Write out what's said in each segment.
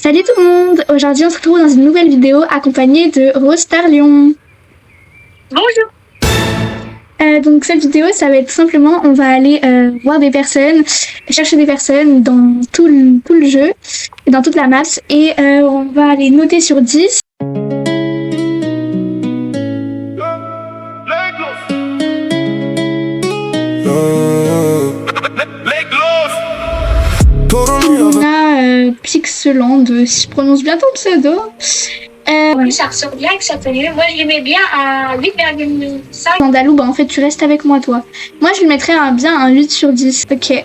Salut tout le monde! Aujourd'hui on se retrouve dans une nouvelle vidéo accompagnée de Rose Star Lyon. Bonjour! Donc cette vidéo ça va être tout simplement, on va aller voir des personnes, chercher des personnes dans tout le jeu, dans toute la map et on va les noter sur 10. On a Pixeland, si je prononce bien ton pseudo. Oui, ça ressort bien que ça tenue. Moi, je l'aimais bien à 8,5. Landalou, bah en fait, tu restes avec moi, toi. Moi, je lui mettrais bien un 8 sur 10. Ok.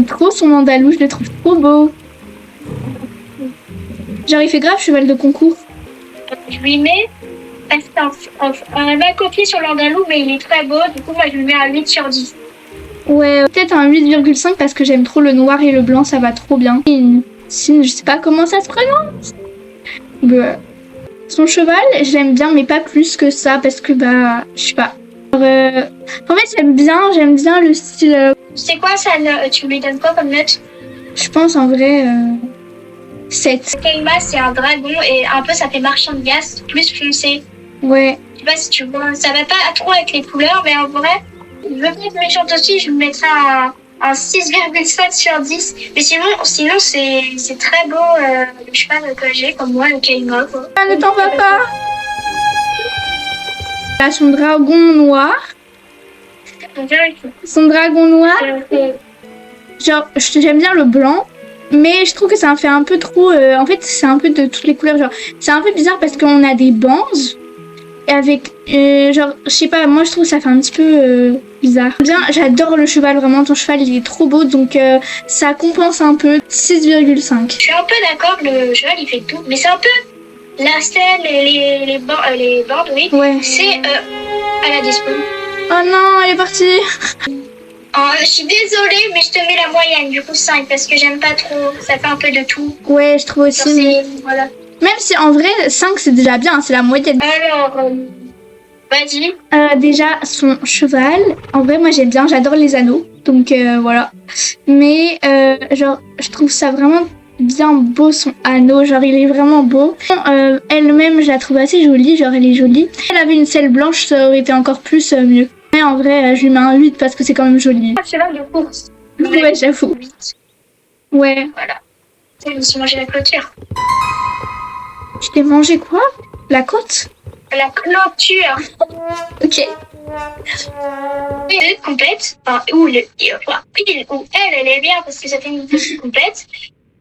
Trop son Landalou, je le trouve trop beau. Genre, il fait grave cheval de concours. Je lui mets un bel copier sur l'Andalou, mais il est très beau. Du coup, moi, je lui mets un 8 sur 10. Ouais, peut-être un 8,5 parce que j'aime trop le noir et le blanc, ça va trop bien. Je sais pas comment ça se prononce. Bah. Son cheval, je l'aime bien, mais pas plus que ça, parce que, bah, je sais pas. En fait, j'aime bien le style... C'est quoi ça? Tu lui donnes quoi comme note? Je pense, en vrai, 7. Keima, c'est un dragon, et un peu, ça fait marchand de gaz, plus foncé. Ouais. Je sais pas si tu vois, ça va pas trop avec les couleurs, mais en vrai, je veux pas être méchante aussi, je lui mettrais un 6,5 sur 10. Mais sinon c'est très beau, le cheval que j'ai, comme moi, le Keima, quoi. Ah, ne t'en va pas. Là, son dragon noir. Son dragon noir. Genre, j'aime bien le blanc. Mais je trouve que ça en fait un peu trop... en fait, c'est un peu de toutes les couleurs. Genre, c'est un peu bizarre parce qu'on a des bandes. Et avec... genre, je sais pas, moi je trouve que ça fait un petit peu bizarre. Bien, j'adore le cheval, vraiment. Ton cheval, il est trop beau. Donc, ça compense un peu. 6,5. Je suis un peu d'accord, le cheval, il fait tout. Mais c'est un peu... La selle et les bandes, oui. Ouais. C'est à la dispo. Oh non, elle est partie. Je suis désolée, mais je te mets la moyenne, du coup 5, parce que j'aime pas trop, ça fait un peu de tout. Ouais, je trouve aussi. Voilà. Même si en vrai, 5 c'est déjà bien, c'est la moyenne. Alors, vas-y. Déjà, son cheval, en vrai, moi j'aime bien, j'adore les anneaux, donc voilà. Mais genre, je trouve ça vraiment bien beau son anneau, genre il est vraiment beau. Elle-même, je la trouve assez jolie, genre elle est jolie. Si elle avait une selle blanche, ça aurait été encore plus mieux. Mais en vrai, je lui mets un 8 parce que c'est quand même joli. Cheval de course. Ouais, j'avoue. 8. Ouais. Voilà. Je me suis mangé la clôture. Tu t'es mangé quoi? La côte? La clôture. Ok. Elle est complète. Enfin, ou elle est bien parce que ça fait une vie complète.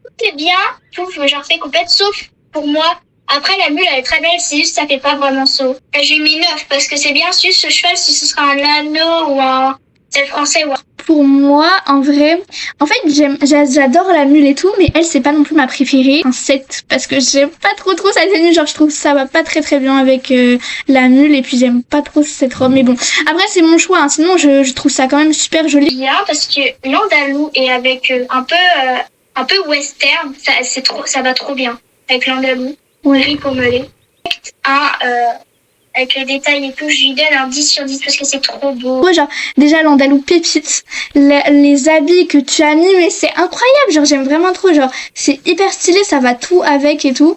Tout est bien, tout genre fait complète, sauf pour moi. Après, la mule, elle est très belle, c'est juste ça fait pas vraiment saut. J'ai mis 9 parce que c'est bien juste ce cheval si ce sera un anneau ou un c'est français ou un... Pour moi, en vrai, en fait, j'adore la mule et tout, mais elle, c'est pas non plus ma préférée. Un 7, parce que j'aime pas trop sa tenue, genre je trouve que ça va pas très bien avec la mule, et puis j'aime pas trop cette robe, mais bon. Après, c'est mon choix, hein. Sinon, je trouve ça quand même super joli. Bien, parce que l'Andalou est avec un peu western, ça va trop bien avec l'Andalou. Ouais. Avec les détails et tout, je lui donne un 10 sur 10 parce que c'est trop beau. Ouais, genre, déjà, l'Andalou pépite, les habits que tu as mis, mais c'est incroyable, genre, j'aime vraiment trop, genre, c'est hyper stylé, ça va tout avec et tout.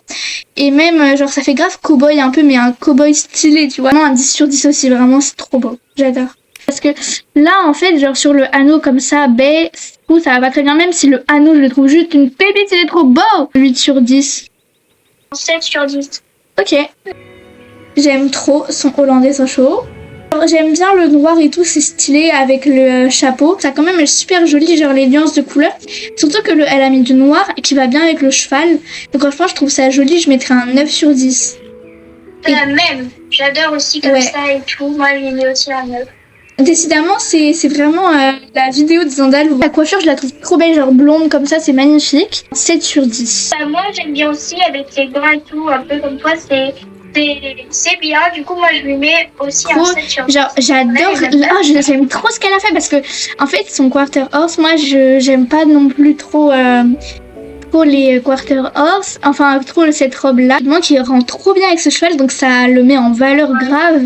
Et même, genre, ça fait grave cow-boy un peu, mais un cow-boy stylé, tu vois. Vraiment un 10 sur 10 aussi, vraiment, c'est trop beau, j'adore. Parce que là, en fait, genre, sur le anneau comme ça, ça va pas très bien, même si le anneau, je le trouve juste une pépite, il est trop beau. 8 sur 10. 7 sur 10. Ok. J'aime trop son hollandais Sochaux. J'aime bien le noir et tout, c'est stylé avec le chapeau. Ça quand même est super joli, genre les nuances de couleurs. Surtout que elle a mis du noir et qui va bien avec le cheval. Donc franchement, je trouve ça joli, je mettrais un 9 sur 10. Même, j'adore aussi comme ça et tout. Moi, je lui mets aussi un 9. Décidément, c'est vraiment la vidéo de Zandal où la coiffure, je la trouve trop belle, genre blonde comme ça, c'est magnifique. 7 sur 10. Moi, j'aime bien aussi avec les gras et tout, un peu comme toi, c'est bien. Du coup, moi, je lui mets aussi un 7 sur 10. Genre, j'adore. J'aime trop ce qu'elle a fait parce que, en fait, son quarter horse, moi, j'aime pas non plus trop les quarter horse. Enfin, trop cette robe-là. Moi, qui rend trop bien avec ce cheval, donc ça le met en valeur grave.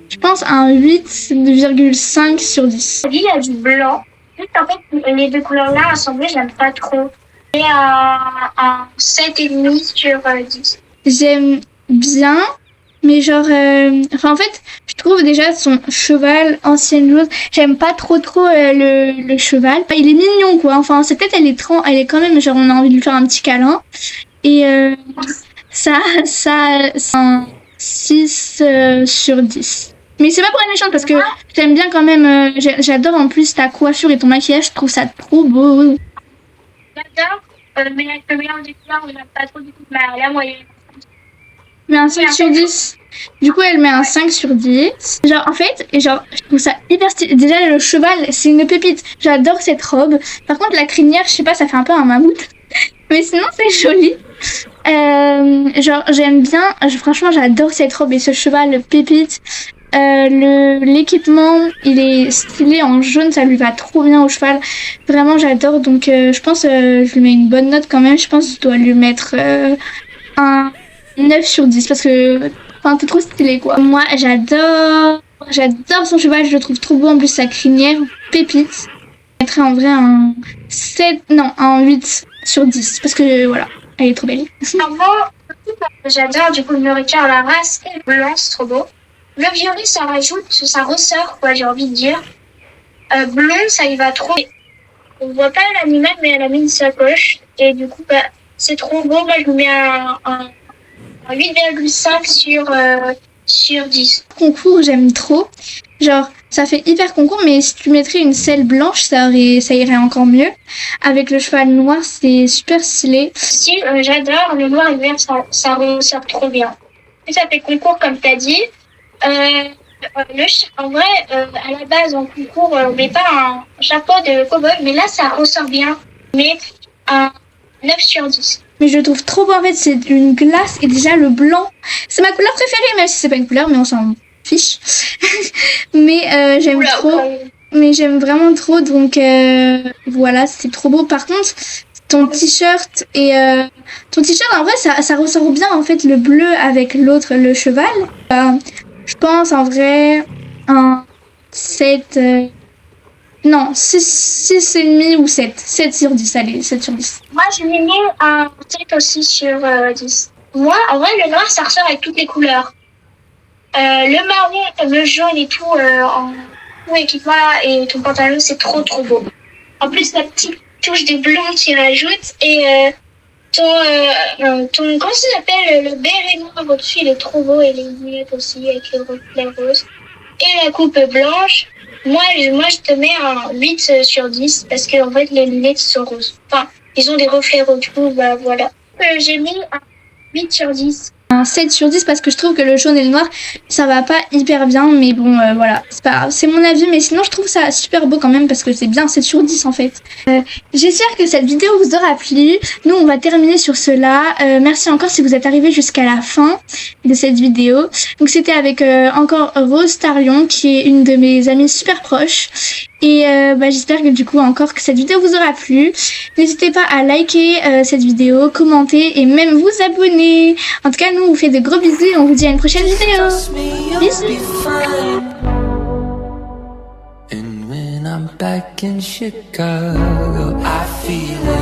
Je pense un 8,5 sur 10. Il y a du blanc. Juste en fait, les deux couleurs-là assemblées, j'aime pas trop. Et un 7,5 sur 10. J'aime bien, mais genre, enfin en fait, je trouve déjà son cheval ancienne chose. J'aime pas trop le cheval. Enfin, il est mignon quoi. Enfin, sa tête elle est quand même genre on a envie de lui faire un petit câlin. Et c'est un 6 sur 10. Mais c'est pas pour être méchante parce que j'aime bien quand même. J'adore en plus ta coiffure et ton maquillage. Je trouve ça trop beau. J'adore, mais avec le mélange des couleurs, on n'a pas trop du coup la moyenne. Mais un 5 sur 10. Du coup, elle met un 5 sur 10. Genre, en fait, je trouve ça hyper stylé. Déjà, le cheval, c'est une pépite. J'adore cette robe. Par contre, la crinière, je sais pas, ça fait un peu un mammouth. Mais sinon, c'est joli. Genre, j'aime bien. Franchement, j'adore cette robe et ce cheval pépite. L'équipement, il est stylé en jaune, ça lui va trop bien au cheval. Vraiment, j'adore. Donc, je pense, je lui mets une bonne note quand même. Je pense que je dois lui mettre un 9 sur 10 parce que enfin t'es trop stylé quoi. Moi j'adore son cheval, je le trouve trop beau en plus sa crinière pépite. Je mettrais en vrai un 8 sur 10 parce que voilà, elle est trop belle. Moi, j'adore du coup le nourriture, la race et le blanc, c'est trop beau. Le violet ça rajoute, ça ressort quoi, j'ai envie de dire. Blond ça y va trop. On voit pas l'animal mais elle a mis une sacoche et du coup bah c'est trop beau. Moi je lui mets un 8,5 sur 10. Concours, j'aime trop. Genre, ça fait hyper concours, mais si tu mettrais une selle blanche, ça irait encore mieux. Avec le cheval noir, c'est super stylé. Si, j'adore. Le noir et le vert, ça ressort trop bien. Et ça fait concours, comme t'as dit. En vrai, à la base, en concours, on met pas un chapeau de cow-boy, mais là, ça ressort bien. Mais un 9 sur 10. Mais je le trouve trop beau en fait, c'est une glace et déjà le blanc, c'est ma couleur préférée même si c'est pas une couleur mais on s'en fiche. Mais j'aime trop, mais j'aime vraiment trop donc voilà, c'est trop beau. Par contre, ton t-shirt en vrai ça ressort bien en fait le bleu avec le cheval. Je pense en vrai un 7 non, 6,5 ou 7. 7 sur 10, allez, 7 sur 10. Moi, je lui mets un 7 aussi sur 10. Moi, en vrai, le noir, ça ressort avec toutes les couleurs. Le marron, le jaune et tout, en tout équipement et ton pantalon, c'est trop beau. En plus, la petite touche de blanc qui rajoute et ton comment ça s'appelle, le béret noir au-dessus, il est trop beau et les lunettes aussi avec le reflet rose. Et la coupe blanche. Moi, je te mets un 8 sur 10 parce que en fait, les lunettes sont roses. Enfin, ils ont des reflets roses. Du coup, bah voilà. J'ai mis un 8 sur 10. Un 7 sur 10 parce que je trouve que le jaune et le noir, ça va pas hyper bien. Mais bon, voilà, c'est pas grave. C'est mon avis, mais sinon, je trouve ça super beau quand même parce que c'est bien 7 sur 10 en fait. J'espère que cette vidéo vous aura plu. Nous, on va terminer sur cela. Merci encore si vous êtes arrivés jusqu'à la fin de cette vidéo. Donc, c'était avec encore Rose Tarion, qui est une de mes amies super proches. Et j'espère que du coup encore que cette vidéo vous aura plu. N'hésitez pas à liker cette vidéo, commenter et même vous abonner. En tout cas, nous on vous fait de gros bisous et on vous dit à une prochaine vidéo. Bisous. And when I'm back in Chicago, I feel